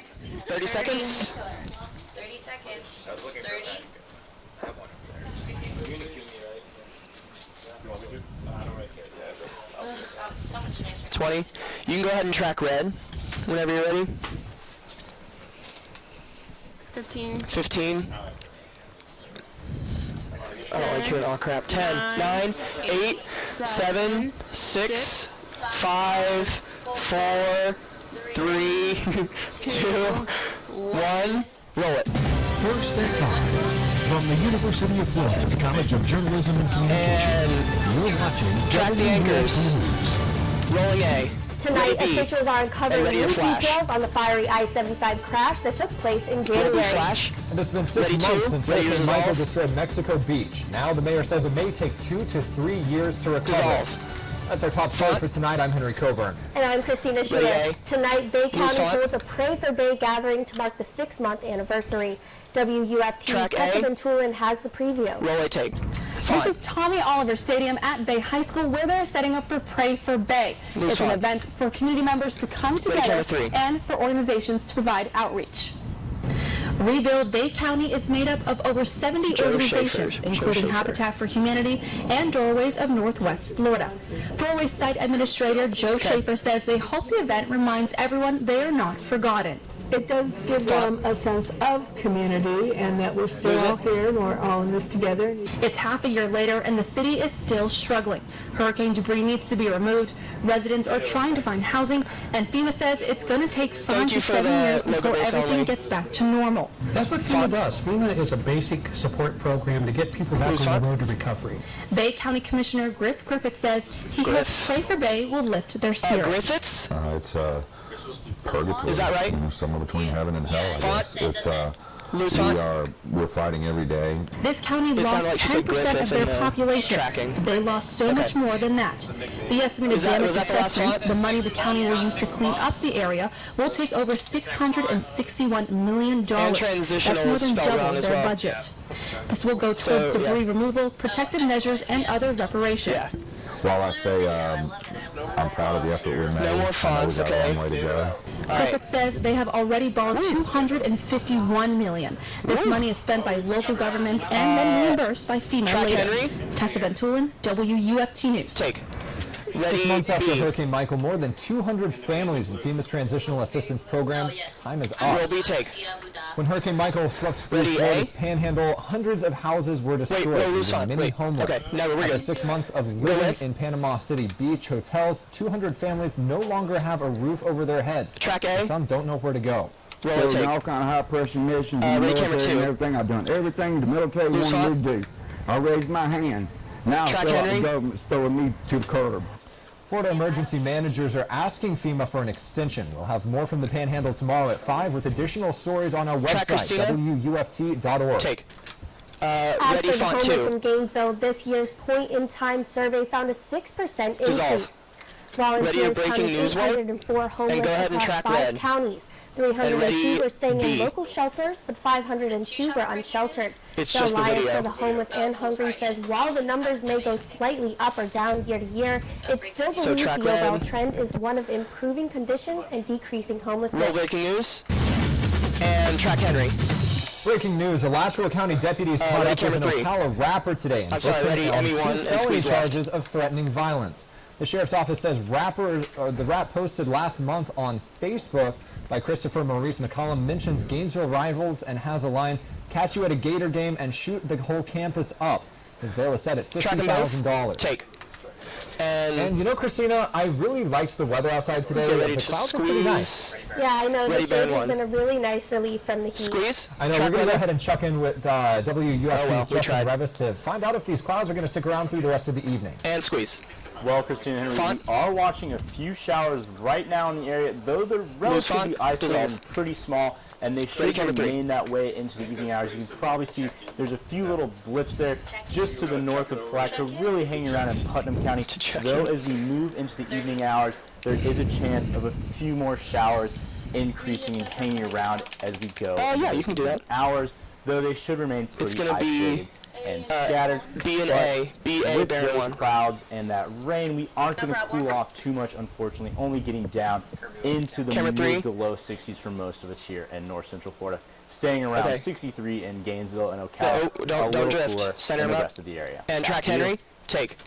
30 seconds. 30 seconds. I was looking 30. for that. I have one up there. You're gonna kill me, right? You want me to? I don't really care. Yeah, Oh, it's so much nicer. 20. You can go ahead and track red whenever you're ready. 15. 15. I don't like hearing all crap. 10, 9, 8, 7, 6, 5, 4, 3, 2, 1. Roll it. First at 5 from the University of Florida's College of Journalism and Communications. You're watching Track the anchors. News. Rolling A. Tonight, Ready B. officials are uncovering Ready new to flash. details on the fiery I-75 crash that took place in Ready January. flash. And it's been 6 Ready months two. since Ready to Hurricane Michael dissolve. destroyed Mexico Beach. Now the mayor says it may take 2 to 3 years to recover. Dissolve. That's our top story Front. for tonight. I'm Henry Coburn. And I'm Christina Ready, Sheehan. A. Tonight, Bay Loose County front. holds a Pray for Bay gathering to mark the 6-month anniversary. WUFT's Track A. Tessa Ventulin has the preview. Roll A take. This Fine. is Tommy Oliver Stadium at Bay High School, where they're setting up for Pray for Bay. Loose It's an front. event for community members to come together camera three. and for organizations to provide outreach. Rebuild Bay County is made up of over 70 Joe organizations, Schaefer. including Joe Schaefer. Habitat for Humanity and Doorways of Northwest Florida. Doorways Site Administrator Joe Schaefer says they hope the event reminds everyone they are not forgotten. It does give them a sense of community and that we're still all here and we're all in this together. It's half a year later and the city is still struggling. Hurricane debris needs to be removed, residents are trying to find housing, and FEMA says it's going to take 5 to 7 years before everything gets back to normal. That's what FEMA does. FEMA is a basic support program to get people back on the road to recovery. Bay County Commissioner Griff Griffith says he hopes Pray for Bay will lift their spirits. Griffiths? It's purgatory. Is that right? You know, somewhere between heaven and hell, I guess. It's we're fighting every day. This county lost 10% of their population. They lost so much more than that. The estimated damage assessment, the money the county will use to clean up the area, will take over $661 million. That's more than double their budget. This will go towards debris removal, protective measures, and other reparations. While I say I'm proud of the effort we made, no more funds, I know we got a long way to go. Griffith says they have already borrowed $251 million. This money is spent by local governments and then reimbursed by FEMA later. Tessa Ventulin, WUFT News. Take. 6 months after Hurricane Michael, more than 200 families in FEMA's Transitional Assistance Program. Time is up. Roll B take. When Hurricane Michael swept through Florida's Panhandle, hundreds of houses were destroyed, leaving many homeless. After 6 months of living in Panama City Beach hotels, 200 families no longer have a roof over their heads. Track A. Some don't know where to go. Roll take. All kind of high pressure missions, and military and everything. I've done everything the military wanted me to do. I raised my hand. Now I feel like the government's throwing me to the curb. Florida emergency managers are asking FEMA for an extension. We'll have more from the Panhandle tomorrow at 5 with additional stories on our website, WUFT.org. Take. As Ready, for the font homeless 2. in Gainesville, this year's point-in-time survey found a 6% Dissolve. increase. Ready, a Volunteers breaking counted news vote? 804 homeless And go ahead and across track 5 red. counties. And 302 ready, were staying B. in local shelters, but 502 were unsheltered. It's The just the Alliance video. for the Homeless and Hungry says while the numbers may go slightly up or down year to year, it still believes the track overall red. trend is one of improving conditions and decreasing homelessness. Roll breaking news. And track Henry. Breaking news, Alachua County deputies caught up with an 3. Ocala rapper today and I'm sorry, booked him ready, on ME1 2 and felony squeeze left. charges of threatening violence. The sheriff's office says the rap posted last month on Facebook by Christopher Maurice McCollum mentions Gainesville rivals and has a line, catch you at a Gator game and shoot the whole campus up. His bail is set at $50,000. Take. And you know, Christina, I really liked the weather outside today. Get ready The to clouds are pretty nice. squeeze. Yeah, I know. Ready, The shade band has one. been a really nice relief from the heat. Squeeze. I know. We're going to go ahead and check in with WUFT's we Justin tried. Revis to find out if these clouds are going to stick around through the rest of the evening. And squeeze. Well, Christina Henry, we are watching a few showers right now in the area, though they're relatively isolated and pretty small, and they should remain that way into the evening hours. You can probably see there's a few little blips there just to the north of Palatka, really hanging around in Putnam County. Though as we move into the evening hours, there is a chance of a few more showers increasing and hanging around as we go. Oh, yeah, you can do that. Hours, though they should remain pretty isolated. and scattered. B and A. B, A, With bearing those 1. clouds and that rain, we aren't going to cool off too much, unfortunately, only getting down into the mid to low 60s for most of us here in north central Florida, staying around 63 in Gainesville and Ocala, Don't drift. Center in the him rest of the area. And track Henry, take.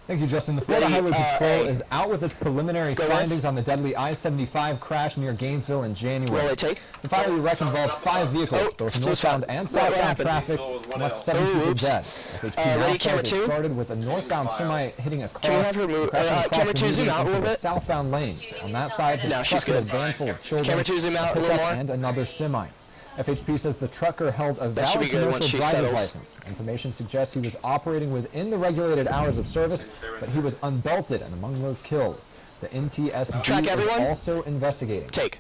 Thank you, Justin. The Florida Highway Patrol is out with its preliminary findings on the deadly I-75 crash near Gainesville in January. The fiery wreck involved 5 vehicles, both northbound and southbound traffic, and left 7 people dead. FHP now says it started with a northbound semi hitting a car and crashing across the median into the southbound lanes. On that side, his truck hit a van full of children, a pickup, and another semi. FHP says the trucker held a valid commercial driver's license. Information suggests he was operating within the regulated hours of service, but he was unbelted and among those killed. The NTSB is also investigating. Take.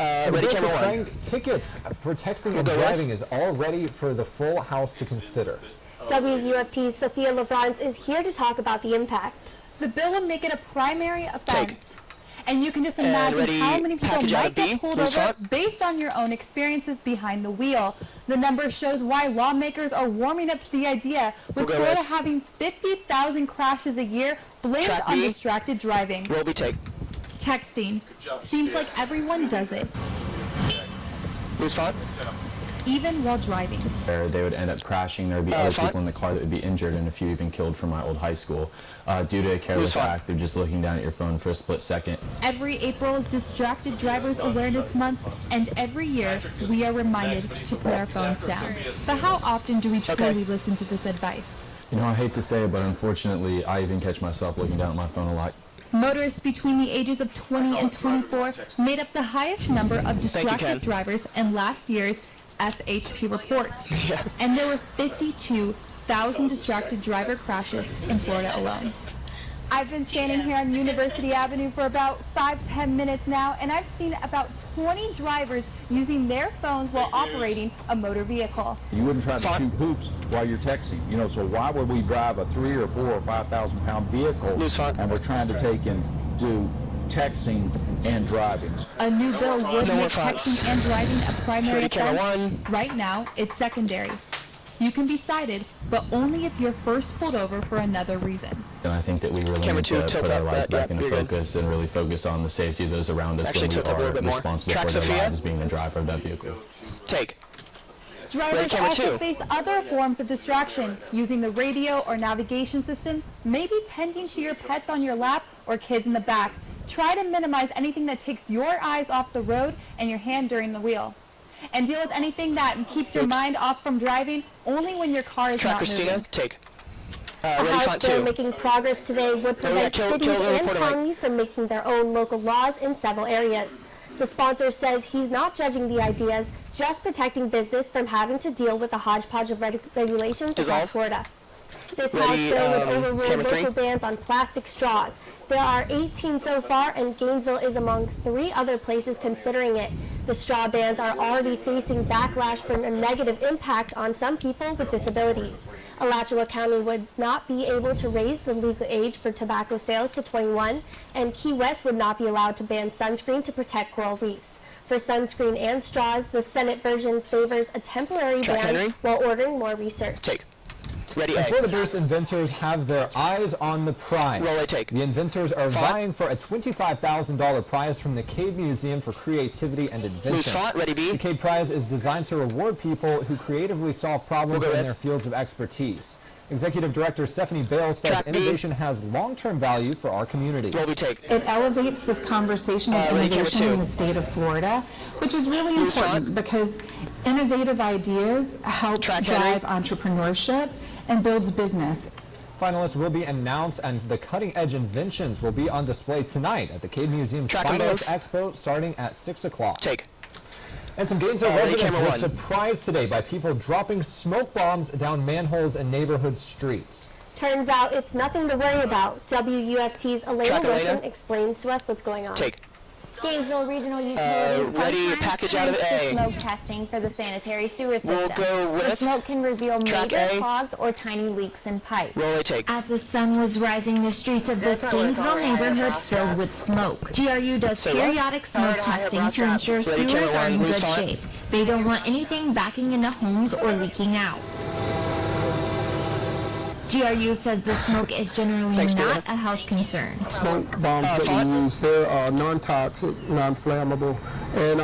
Ready, camera 1. Tickets for texting and driving is all ready for the full House to consider. WUFT's Sophia LaFrance is here to talk about the impact. The bill would make it a primary offense. And you can just imagine how many people might get pulled over based on your own experiences behind the wheel. The number shows why lawmakers are warming up to the idea, with Florida having 50,000 crashes a year blamed on distracted driving. Texting. Seems like everyone does it. Even while driving. They would end up crashing. There would be other people in the car that would be injured, and a few even killed from my old high school. Due to a careless act of just looking down at your phone for a split second. Every April is Distracted Drivers Awareness Month, and every year we are reminded to put our phones down. But how often do we truly listen to this advice? You know, I hate to say it, but unfortunately, I even catch myself looking down at my phone a lot. Motorists between the ages of 20 and 24 made up the highest number of distracted drivers in last year's FHP report. And there were 52,000 distracted driver crashes in Florida alone. I've been standing here on University Avenue for about 5-10 minutes now, and I've seen about 20 drivers using their phones while operating a motor vehicle. You wouldn't try to shoot hoops while you're texting, you know, so why would we drive a 3 or 4 or 5,000 pound vehicle and we're trying to take and do texting and driving? A new bill would make texting and driving a primary offense. Right now, it's secondary. You can be cited, but only if you're first pulled over for another reason. And I think that we really need to put our lives back into focus and really focus on the safety of those around us when we are responsible for their lives, being the driver of that vehicle. Drivers also face other forms of distraction, using the radio or navigation system, maybe tending to your pets on your lap or kids in the back. Try to minimize anything that takes your eyes off the road and your hand during the wheel. And deal with anything that keeps your mind off from driving only when your car is not moving. A House bill making progress today would prevent cities and counties from making their own local laws in several areas. The sponsor says he's not judging the ideas, just protecting business from having to deal with a hodgepodge of regulations across Florida. This House bill would overrule local bans on plastic straws. There are 18 so far, and Gainesville is among 3 other places considering it. The straw bans are already facing backlash from a negative impact on some people with disabilities. Alachua County would not be able to raise the legal age for tobacco sales to 21, and Key West would not be allowed to ban sunscreen to protect coral reefs. For sunscreen and straws, the Senate version favors a temporary ban while ordering more research. Florida-based inventors have their eyes on the prize. The inventors are vying for a $25,000 prize from the Cade Museum for Creativity and Invention. The Cade Prize is designed to reward people who creatively solve problems in their fields of expertise. Executive Director Stephanie Bale says innovation has long-term value for our community. It elevates this conversation of innovation in the state of Florida, which is really important because innovative ideas help drive entrepreneurship and builds business. Finalists will be announced, and the cutting-edge inventions will be on display tonight at the Cade Museum's Finalist Expo starting at 6 o'clock. And some Gainesville residents were surprised today by people dropping smoke bombs down manholes in neighborhood streets. Turns out it's nothing to worry about. WUFT's Elena Wilson explains to us what's going on. Gainesville Regional Utilities sometimes turns to smoke testing for the sanitary sewer system. The smoke can reveal major clogs or tiny leaks in pipes. As the sun was rising, the streets of this Gainesville neighborhood filled with smoke. GRU does periodic smoke testing to ensure sewers are in good shape. They don't want anything backing into homes or leaking out. GRU says the smoke is generally not a health concern. Smoke bombs that we use, they're non-toxic, non-flammable, and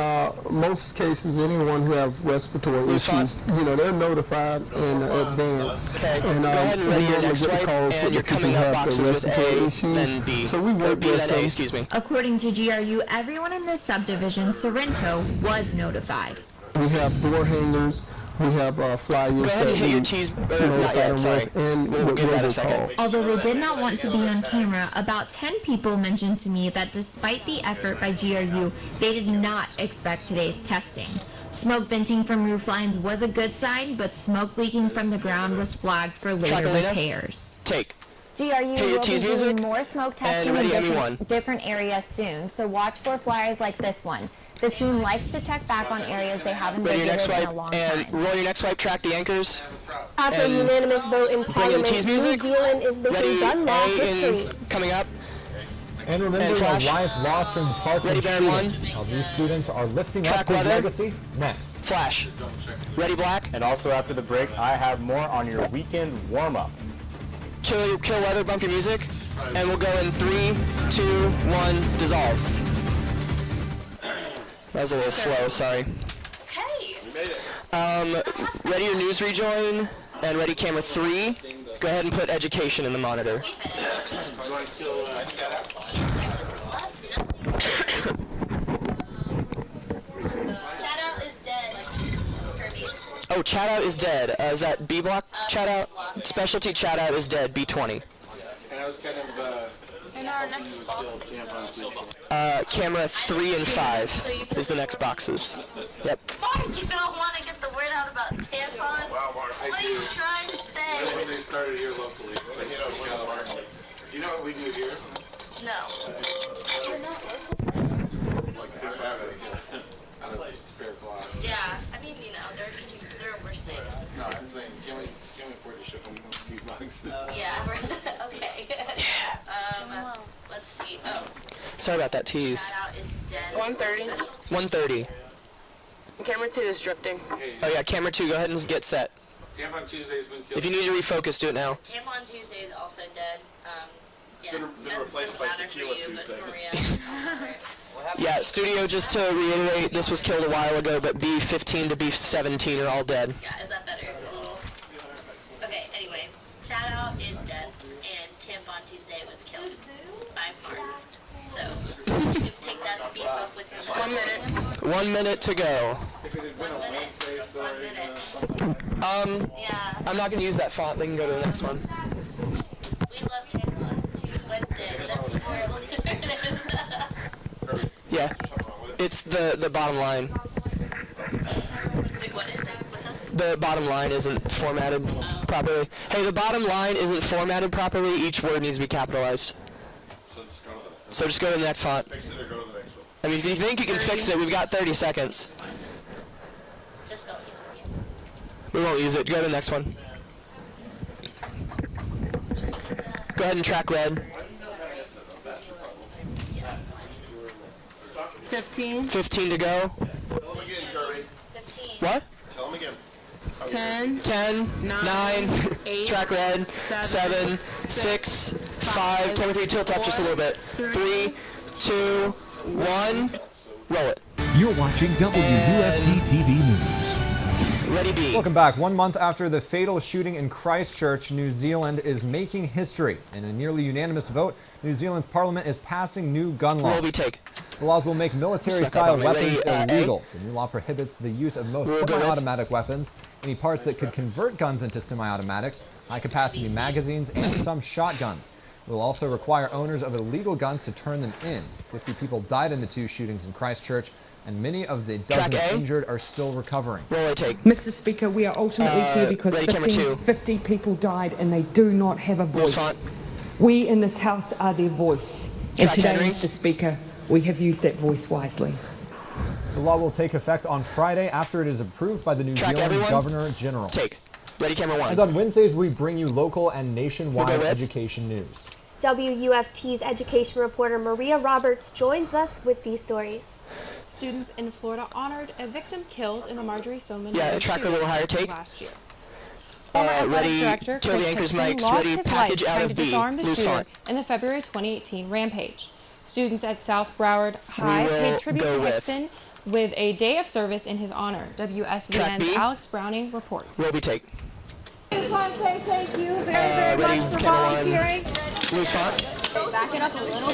most cases, anyone who have respiratory issues, they're notified in advance. Okay, and go ahead and ready your next wipe, and you're coming up boxes with A, then B. So we work B, with then them. A, excuse me. According to GRU, everyone in this subdivision, Sorrento, was notified. We have door hangers. We have flyers Go ahead and hit your T's, not yet, sorry. And we'll get that in a second. Although they did not want to be on camera, about 10 people mentioned to me that despite the effort by GRU, they did not expect today's testing. Smoke venting from roof lines was a good sign, but smoke leaking from the ground was flagged for later repairs. Take. GRU will be doing more smoke testing in different areas soon, so watch for flyers like this one. The team likes to check back on areas they haven't visited in a long time. And roll your next wipe, track the anchors. After a unanimous vote in Parliament, New Zealand is making gun law history. Coming up. And remembering a life lost during the Parkland shooting. How these students are lifting up his legacy next. Flash. Ready, Black. And also after the break, I have more on your weekend warm-up. Kill weather, bump your music, and we'll go in 3, 2, 1, dissolve. That was a little slow, sorry. Okay. Ready your news rejoin, and ready camera 3. Go ahead and put education in the monitor. Oh, chat out is dead. Is that B block chat out? Specialty chat out is dead, B20. And I was kind of, in our next box. Camera 3 and 5 is the next boxes. Yep. Mark, you don't want to get the word out about tampons? Wow, Mark, what are you trying to say? When they started here locally, you know what we do here? No. Yeah, I mean, there are worse things. No, I'm saying, can we afford to ship them a few bucks? Yeah, okay. Let's see. Oh. Sorry about that tease. 1:30. 1:30. Camera 2 is drifting. Oh yeah, camera 2, go ahead and get set. Tampon Tuesday's been killed. If you need to refocus, do it now. Tampon Tuesday is also dead. Been replaced by Tequila Tuesday. Yeah, studio, just to reiterate, this was killed a while ago, but B15 to B17 are all dead. Yeah, is that better? Okay, anyway, chat out is dead, and Tampon Tuesday was killed by Mark. So, you can pick that beef up with your 1 minute. 1 minute to go. 1 minute. 1 minute. Yeah. I'm not going to use that font. They can go to the next one. We love tampons too. Wednesday, that's spoiled. Yeah, it's the bottom line. Wait, what is that? What's that? The bottom line isn't formatted properly. Hey, the bottom line isn't formatted properly. Each word needs to be capitalized. So just go to the next font. Fix it or go to the next one. I mean, if you think you can fix it, we've got 30 seconds. Just don't use it. We won't use it. Go to the next one. Go ahead and track red. 15. 15 to go. Tell them again, Kirby. 15. What? Tell them again. 10. 10, 9, 8, track red, 7, 6, 5, camera 3, tilt up just a little bit. 3, 2, 1, roll it. You're watching WUFT TV News. Ready, B. Welcome back. 1 month after the fatal shooting in Christchurch, New Zealand is making history. In a nearly unanimous vote, New Zealand's parliament is passing new gun laws. Roll, B, take. The laws will make military-style weapons illegal. The new law prohibits the use of most semi-automatic weapons, any parts that could convert guns into semi-automatics, high-capacity magazines, and some shotguns. It will also require owners of illegal guns to turn them in. 50 people died in the 2 shootings in Christchurch, and many of the dozens injured are still recovering. Roll it, take. Mr. Speaker, we are ultimately here because 50 people died and they do not have a voice. We in this House are their voice. And today, Mr. Speaker, we have used that voice wisely. The law will take effect on Friday after it is approved by the New Zealand Governor General. Take. Ready, camera 1. And on Wednesdays, we bring you local and nationwide education news. WUFT's education reporter Maria Roberts joins us with these stories. Students in Florida honored a victim killed in the Marjorie Stoneman track a little higher, take. last year. Former athletic director Chris Hickson lost his life trying to disarm the shooter in the February 2018 rampage. Students at South Broward High paid tribute to Hickson with a day of service in his honor. WSVN's Alex Browning reports. Roby take. I just want to say thank you very much for volunteering. Loose font. Back it up a little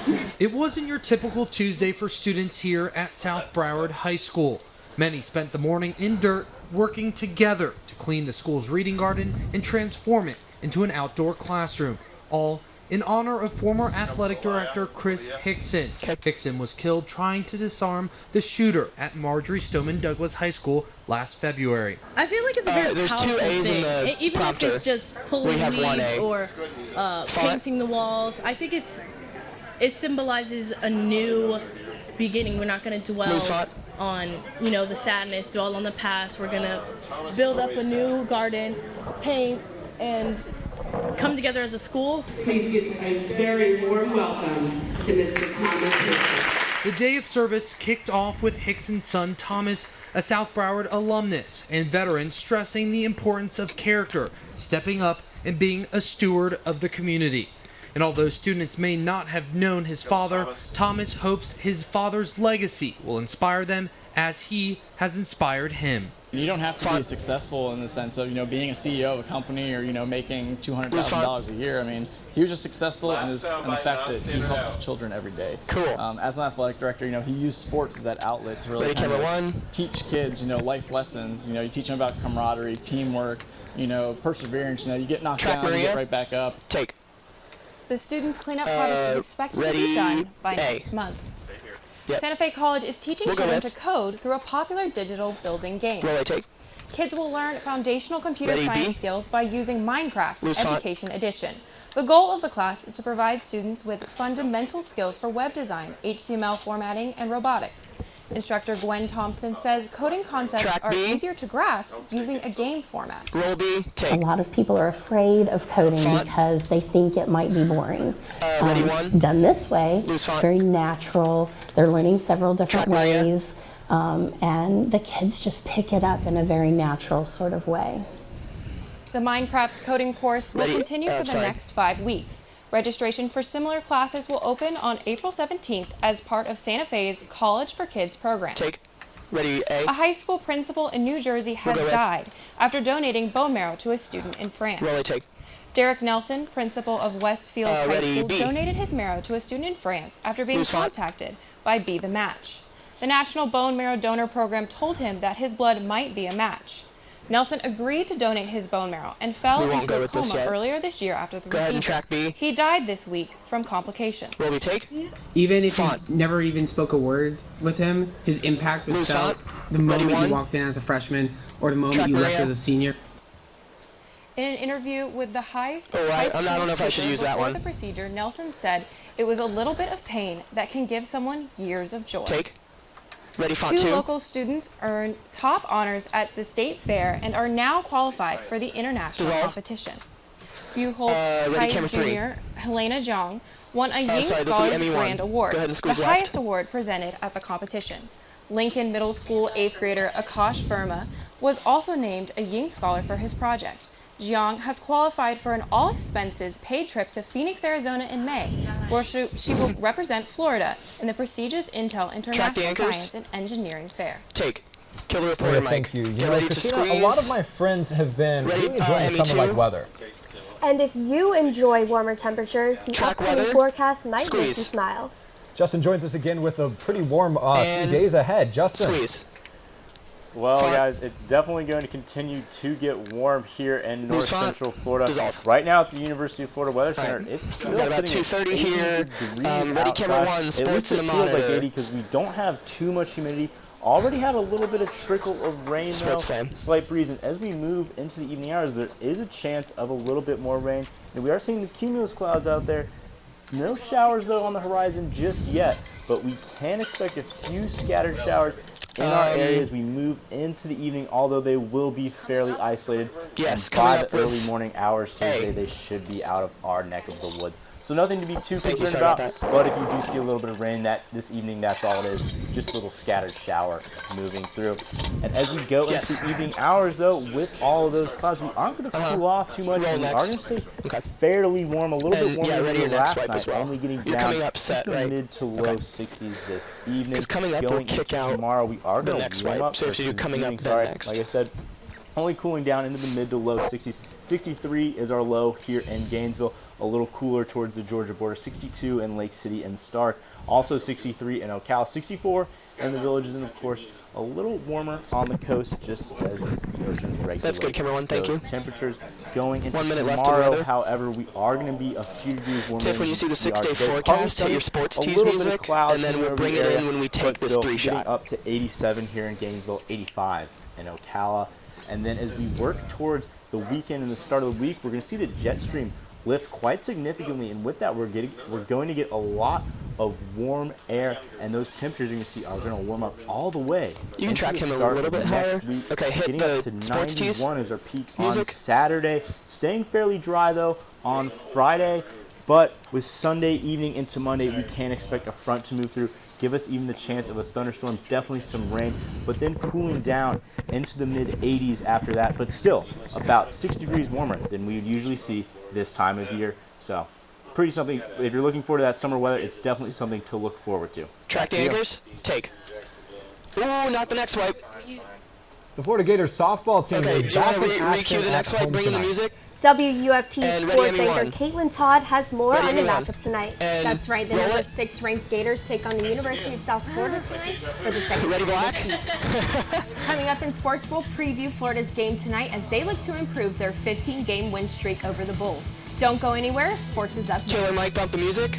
bit. It wasn't your typical Tuesday for students here at South Broward High School. Many spent the morning in dirt working together to clean the school's reading garden and transform it into an outdoor classroom, all in honor of former athletic director Chris Hickson. Hickson was killed trying to disarm the shooter at Marjorie Stoneman Douglas High School last February. I feel like it's a very there's powerful 2 A's thing. in the Even prompter. if it's just pulling We have 1 weeds A. or painting the walls, I think it symbolizes a new beginning. We're not going to dwell on, the sadness, dwell on the past. We're going to build up a new garden, paint, and come together as a school. Please give a very warm welcome to Mr. Thomas Hickson. The day of service kicked off with Hickson's son Thomas, a South Broward alumnus and veteran, stressing the importance of character, stepping up and being a steward of the community. And although students may not have known his father, Thomas hopes his father's legacy will inspire them as he has inspired him. You don't have to be successful in the sense of, being a CEO of a company or, making $200,000 a year. I mean, he was just successful in the fact that he helped children every day. Cool. As an athletic director, he used sports as that outlet to really teach kids, life lessons. You teach them about camaraderie, teamwork, perseverance. You get knocked down, you get right back up. Take. The students' cleanup project is expected to be done by next month. Yep. Santa Fe College is teaching children to code through a popular digital building game. Kids will learn foundational computer science skills by using Minecraft Education Edition. The goal of the class is to provide students with fundamental skills for web design, HTML formatting, and robotics. Instructor Gwen Thompson says coding concepts are easier to grasp using a game format. A lot of people are afraid of coding because they think it might be boring. Done this way, it's very natural. They're learning several different ways, and the kids just pick it up in a very natural sort of way. The Minecraft coding course will continue for the next 5 weeks. Registration for similar classes will open on April 17th as part of Santa Fe's College for Kids program. A high school principal in New Jersey has died after donating bone marrow to a student in France. Derek Nelson, principal of Westfield High School, donated his marrow to a student in France after being contacted by Be the Match. The National Bone Marrow Donor Program told him that his blood might be a match. Nelson agreed to donate his bone marrow and fell into a coma earlier this year after the procedure. He died this week from complications. Even if you never even spoke a word with him, his impact was felt the moment you walked in as a freshman or the moment you left as a senior. In an interview with the high school I don't know if I should use that one. The procedure, Nelson said it was a little bit of pain that can give someone years of joy. Two local students earned top honors at the state fair and are now qualified for the international competition. Buchholz High Junior Helena Jong won a Ying Scholars Grand Award, the highest award presented at the competition. Lincoln Middle School 8th grader Akash Verma was also named a Ying Scholar for his project. Jiang has qualified for an all-expenses-paid trip to Phoenix, Arizona in May, where she will represent Florida in the prestigious Intel International Science and Engineering Fair. Kill the reporter, Mike. Thank you. Christina, a lot of my friends have been really enjoying the summer-like weather. And if you enjoy warmer temperatures, the upcoming forecast might make you smile. Justin joins us again with a pretty warm few days ahead. Justin. Well, guys, it's definitely going to continue to get warm here in north central Florida. Right now at the University of Florida Weather Center, it's still about 2:30 here. Ready camera 1, sports in the monitor. It feels like 80 because we don't have too much humidity. Already have a little bit of trickle of rain, though, slight breeze. And as we move into the evening hours, there is a chance of a little bit more rain. And we are seeing the cumulus clouds out there. No showers, though, on the horizon just yet, but we can expect a few scattered showers in our area as we move into the evening, although they will be fairly isolated. Yes, and by the early morning hours Tuesday, they should be out of our neck of the woods. So nothing to be too concerned about, but if you do see a little bit of rain this evening, that's all it is. Just a little scattered shower moving through. And as we go into evening hours, though, with all of those clouds, we aren't going to cool off too much. We are going to stay fairly warm, a little bit warmer than we were last night, only getting down to the mid to low 60s this evening. Because coming up, we'll kick out tomorrow, we are going to warm up. So if you do coming up, then next. Like I said, only cooling down into the mid to low 60s. 63 is our low here in Gainesville. A little cooler towards the Georgia border. 62 in Lake City and Stark. Also 63 in Ocala. 64 in the villages, and of course a little warmer on the coast, just as the ocean's regulate. That's good, camera one. Thank you. Temperatures going into 1 minute tomorrow, left to however, we are going to be a few degrees warmer. Tiff, when you see the 6-day forecast, hit your sports tees music, and then we'll bring it in when we take this 3-shot. Up to 87 here in Gainesville, 85 in Ocala, and then as we work towards the weekend and the start of the week, we're going to see the jet stream lift quite significantly, and with that we're going to get a lot of warm air, and those temperatures you're going to see are going to warm up all the way. You can track him a little bit higher. Okay, hit the sports tees. 91 is our peak on Saturday. Staying fairly dry though on Friday, but with Sunday evening into Monday, we can expect a front to move through. Give us even the chance of a thunderstorm, definitely some rain, but then cooling down into the mid-80s after that, but still about 6 degrees warmer than we would usually see this time of year. So pretty something, if you're looking forward to that summer weather, it's definitely something to look forward to. Track the anchors, take. Ooh, not the next wipe. The Florida Gators softball team is back in action re-cue the next wipe, bring in the music. WUFT sports anchor Caitlin Todd has more on the matchup tonight. That's right. The number 6 ranked Gators take on the University of South Florida tonight for the second time this season. Coming up in sports, we'll preview Florida's game tonight as they look to improve their 15-game win streak over the Bulls. Don't go anywhere. Sports is up next. Killer Mike, bump the music.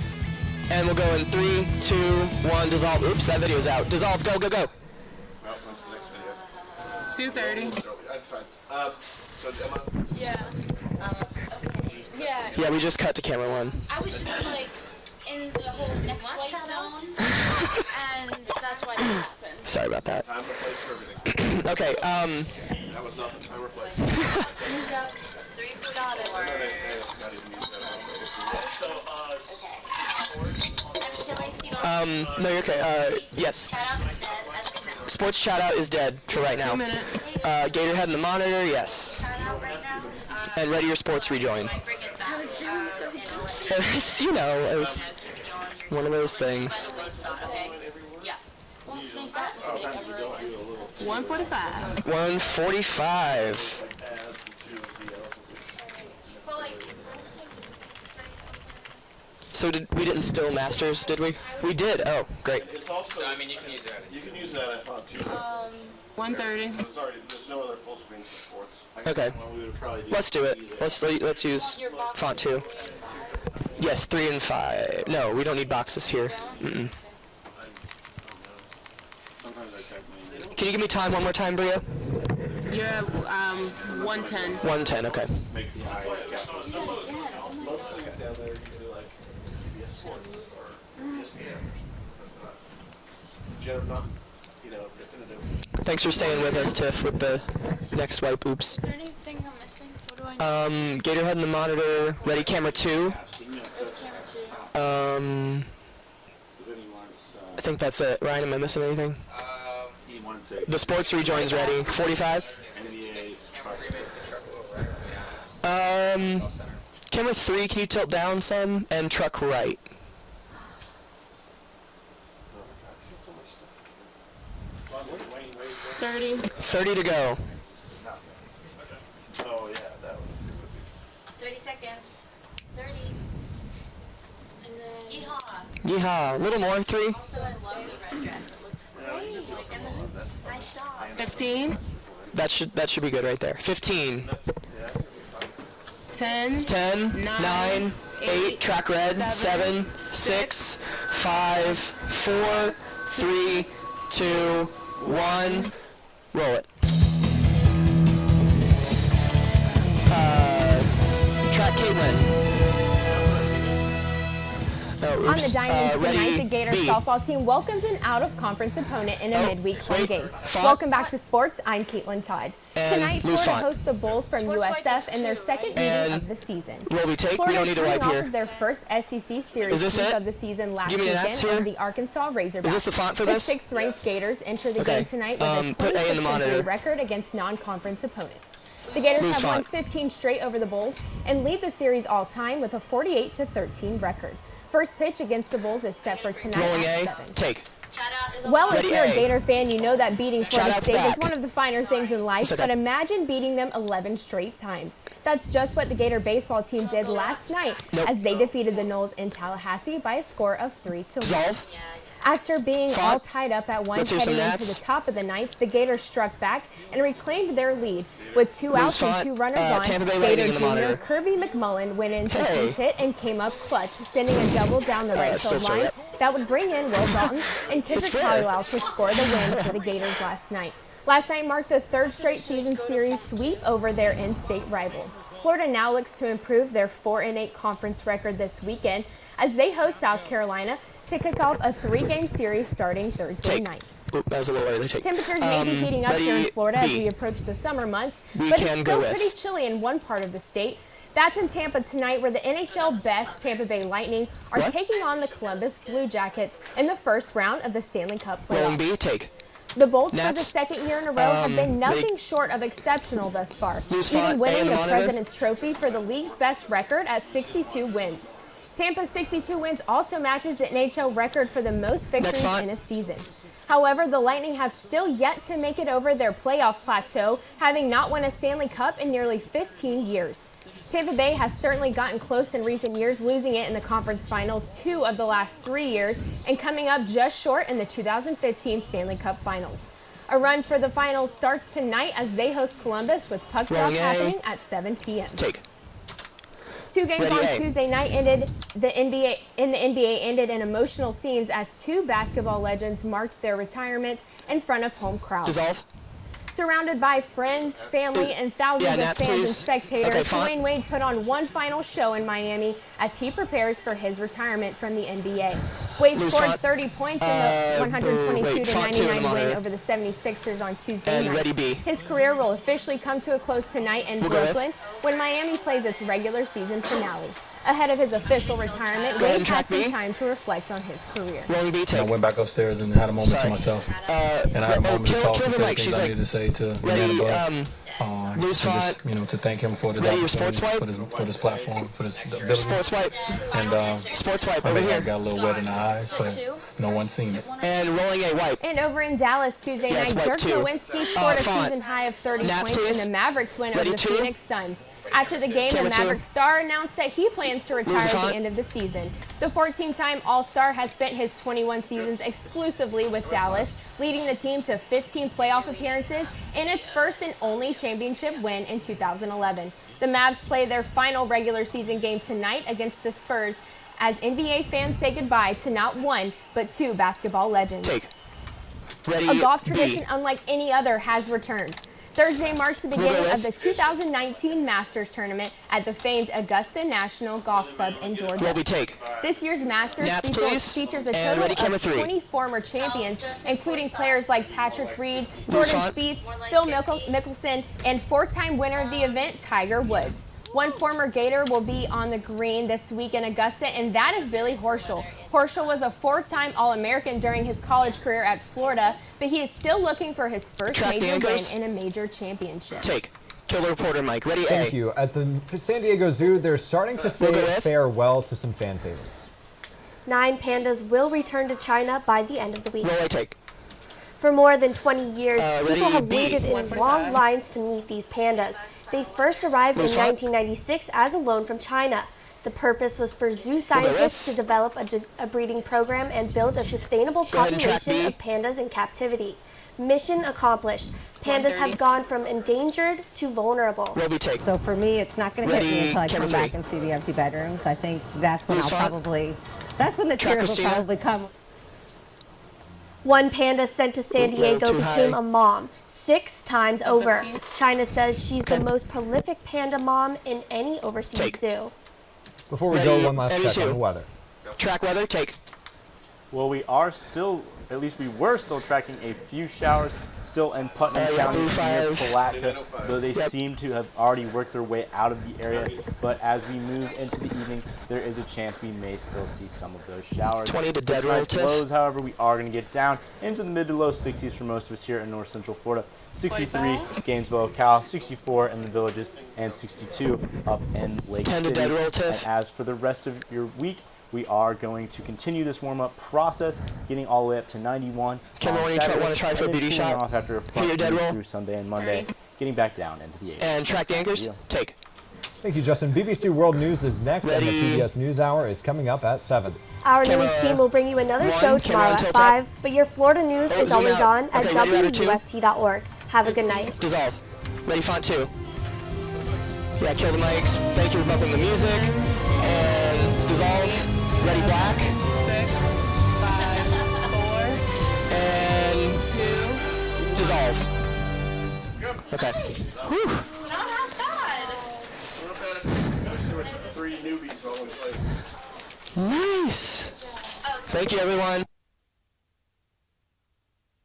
And we'll go in 3, 2, 1, dissolve. Oops, that video's out. Dissolve, go, go, go. 2:30. That's fine. So Emma? Yeah. Okay. Yeah. Yeah, we just cut to camera 1. I was just like in the whole next wipe zone, and that's why that happened. Sorry about that. Time to place for everything. Okay. That was not the time or place. Moved up 3 foot on it. Not even use So, no, you're okay. Yes. Sports chat out is dead for right now. Gatorhead in the monitor, yes. And ready your sports rejoin. I was doing so good. It's, you know, it's one of those things. Yeah. 1:45. 1:45. So we didn't steal Masters, did we? We did. Oh, great. It's also, I mean, you can use that. You can use that, I thought, too. 1:30. Sorry, there's no other full screen for sports. Okay. Let's do it. Let's use font 2. Yes, 3 and 5. No, we don't need boxes here. Mm-mm. Can you give me time one more time, Bria? You're 1:10. 1:10. Okay. Thanks for staying with us, Tiff, with the next wipe. Oops. Is there anything I'm missing? What do I need? Gatorhead in the monitor. Ready camera 2. I think that's it. Ryan, am I missing anything? The sports rejoin's ready. 45. Camera 3, can you tilt down some? And truck right. 30. 30 to go. Oh, yeah, that was 30 seconds. 30. And then yeehaw. Yeehaw. A little more. 3. Also, I love the red dress. It looks great. And the hoops. Nice job. 15. That should be good right there. 15. 10. 9. 8. Track red. 7. 6. 5. 4. 3. 2. 1. Roll it. Track Caitlin. On the diamond tonight, the Gators softball team welcomes an out-of-conference opponent in a midweek home game. Welcome back to sports. I'm Caitlin Todd. Tonight, Florida hosts the Bulls from USF in their second meeting of the season. Florida is coming off of their first SEC series sweep of the season last weekend over the Arkansas Razorbacks. The sixth-ranked Gators enter the game tonight with a 26-3 record against non-conference opponents. The Gators have won 15 straight over the Bulls and lead the series all-time with a 48-13 record. First pitch against the Bulls is set for tonight at 7. Well, if you're a Gator fan, you know that beating Florida State is one of the finer things in life, but imagine beating them 11 straight times. That's just what the Gator baseball team did last night as they defeated the Noles in Tallahassee by a score of 3-1. After being all tied up at one heading into the top of the ninth, the Gators struck back and reclaimed their lead. With 2 outs and 2 runners on, Gator junior Kirby McMullen went in to pinch hit and came up clutch, sending a double down the right field line that would bring in Will Dalton and Kendrick Carlisle to score the win for the Gators last night. Last night marked the 3rd straight season series sweep over their in-state rival. Florida now looks to improve their 4-8 conference record this weekend as they host South Carolina to kick off a 3-game series starting Thursday night. Temperatures may be heating up here in Florida as we approach the summer months, but it's still pretty chilly in one part of the state. That's in Tampa tonight, where the NHL best Tampa Bay Lightning are taking on the Columbus Blue Jackets in the first round of the Stanley Cup playoffs. The Bolts for the second year in a row have been nothing short of exceptional thus far, even winning the President's Trophy for the league's best record at 62 wins. Tampa's 62 wins also matches the NHL record for the most victories in a season. However, the Lightning have still yet to make it over their playoff plateau, having not won a Stanley Cup in nearly 15 years. Tampa Bay has certainly gotten close in recent years, losing it in the conference finals 2 of the last 3 years and coming up just short in the 2015 Stanley Cup finals. A run for the finals starts tonight as they host Columbus, with puck drop happening at 7 p.m. 2 games on Tuesday night ended the NBA ended in emotional scenes as 2 basketball legends marked their retirements in front of home crowds. Surrounded by friends, family, and thousands of fans and spectators, Dwayne Wade put on one final show in Miami as he prepares for his retirement from the NBA. Wade scored 30 points in the 122-99 win over the 76ers on Tuesday night. His career will officially come to a close tonight in Brooklyn when Miami plays its regular season finale. Ahead of his official retirement, Wade had some time to reflect on his career. I went back upstairs and had a moment to myself. And I had a moment to talk and say things I needed to say to the man above. And just, to thank him for this opportunity, for this platform, for this ability. And I think I got a little wet in the eyes, but no one's seen it. And rolling a wipe. And over in Dallas Tuesday night, Dirk Nowitzki scored a season high of 30 points in the Mavericks win over the Phoenix Suns. After the game, the Mavericks star announced that he plans to retire at the end of the season. The 14-time All-Star has spent his 21 seasons exclusively with Dallas, leading the team to 15 playoff appearances and its first and only championship win in 2011. The Mavs play their final regular season game tonight against the Spurs as NBA fans say goodbye to not one, but 2 basketball legends. A golf tradition unlike any other has returned. Thursday marks the beginning of the 2019 Masters Tournament at the famed Augusta National Golf Club in Georgia. This year's Masters features a total of 20 former champions, including players like Patrick Reed, Jordan Spieth, Phil Mickelson, and 4-time winner of the event, Tiger Woods. One former Gator will be on the green this week in Augusta, and that is Billy Horschel. Horschel was a 4-time All-American during his college career at Florida, but he is still looking for his first major win in a major championship. Kill the reporter, Mike. Ready, Thank you. At the San Diego Zoo, they're starting to say farewell to some fan favorites. 9 pandas will return to China by the end of the week. Roll a take. For more than 20 years, people have waited in long lines to meet these pandas. They first arrived in 1996 as a loan from China. The purpose was for zoo scientists to develop a breeding program and build a sustainable population of pandas in captivity. Mission accomplished. Pandas have gone from endangered to vulnerable. So for me, it's not going to hit me until I come back and see the empty bedrooms. I think that's when that's when the tears will probably come. One panda sent to San Diego became a mom 6 times over. China says she's the most prolific panda mom in any overseas zoo. Before we go, one last check on the weather. Track weather, take. Well, we are still, at least we were still tracking a few showers still in Putnam County near Palatka, though they seem to have already worked their way out of the area. But as we move into the evening, there is a chance we may still see some of those showers. 20 to dead relative. Lows, however, we are going to get down into the mid to low 60s for most of us here in North Central Florida. 63 Gainesville, Cal, 64 in the Villages, and 62 up in Lake 10 City. to dead relative. And as for the rest of your week, we are going to continue this warm-up process, getting all the way up to 91. Can we want to try for a beauty shot? Off after a front through Sunday and Monday, getting back down into the 80s. And track the anchors, take. Thank you, Justin. BBC World News is next, and the PBS NewsHour is coming up at 7. Our news team will bring you another show tomorrow at 5, but your Florida news is always on at WUFT.org. Have a good night. Dissolve. Ready, font 2. Yeah, kill the mics. Thank you for bumping the music. And dissolve. Ready, black. 6, 5, 4, and 2, dissolve. Okay. Whew. Not that bad. What about if 3 newbies all in place? Nice. Thank you, everyone.